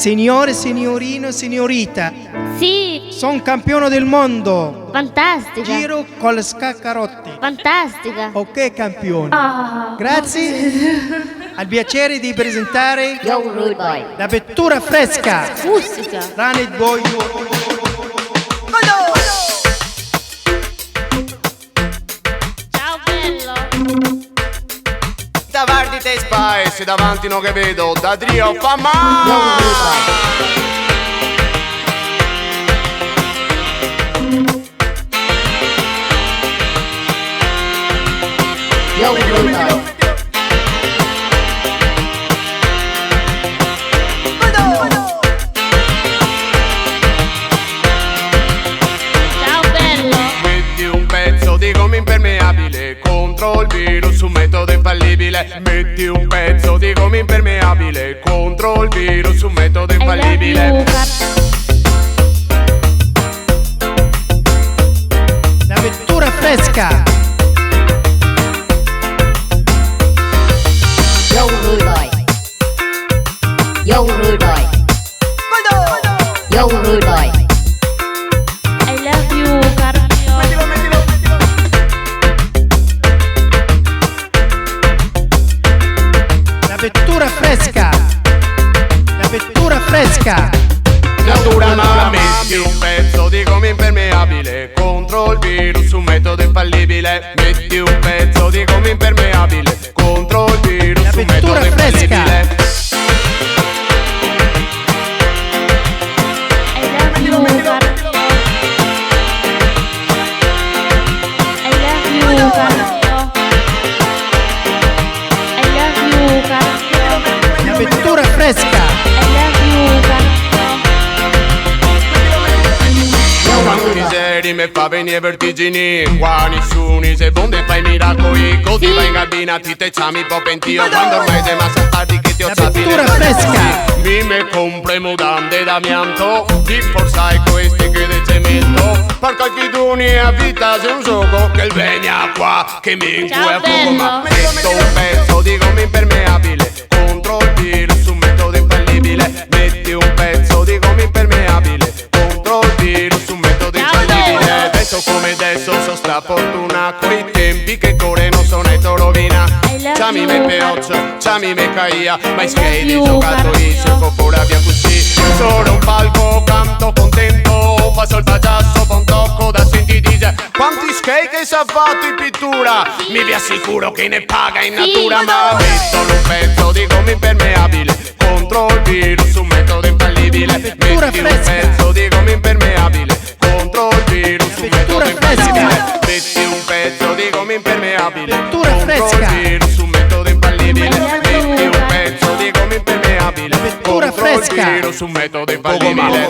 Signore, signorino, signorita, Sì, sono campione del mondo. fantastica. Giro con le scaccarotte. Fantastica. Ok, campione. Ah. Grazie. Al piacere di presentare Yo, rude boy. la vettura fresca. Musica. Run it, boy. Ciao bello. Davanti te spice, davanti no che vedo, da trio fa Yo, male. rude boy. Yo, rude boy. Ciao bello. Metti un pezzo di gomma impermeabile contro il virus, un metodo infallibile. Metti un pezzo di gomma impermeabile contro il virus, un metodo I love infallibile. you. La vettura fresca. Yo, rude boy. Yo, rude boy. Yo, rude boy. I love you, Carpio. La vettura fresca. La vettura fresca. Natura ma metti un pezzo di gomma impermeabile contro il virus, un metodo infallibile. Metti un pezzo di gomma impermeabile contro il virus, La un metodo vettura fresca. infallibile. I love you, Carpio. I love you, Carpio. I love you, Carpio. La vettura fresca. I love you, Carpio. Quanti seri mi fa venire vertigini, qua nessuno se bonde fai miracoli. Così vai in cabina ti te chiami po' pentio, quando ormai sei ma saltati che ti ho La sappi vettura fresca. mi me compre mutande d'amianto, di forsai questi che de cemento. Perché chi tu ne a vita sei un gioco che il venia qua che mi incuia poco. Ma metto un pezzo di gomma impermeabile contro il virus, un metodo infallibile. Metti un pezzo di gomma impermeabile contro il virus, un metodo infallibile. Adesso come adesso so sta fortuna, coi tempi che corrono sono rovina. Ciami me peoccio, ciami me caia, ma skate di giocatori se popora via così. Sono un palco, canto contento, passo il pagiasso, con tocco da senti dice. Quanti skate che sa fatto in pittura, mi vi assicuro che ne paga in natura. Ma metto un pezzo di gomma impermeabile contro il virus, un metodo infallibile. Metti un pezzo di gomma impermeabile contro il virus, un metodo infallibile. Metti un pezzo di gomma impermeabile Vettura contro il fresca. virus, un metodo infallibile. Metti un pezzo di gomma impermeabile Vettura contro il fresca. virus, un metodo infallibile.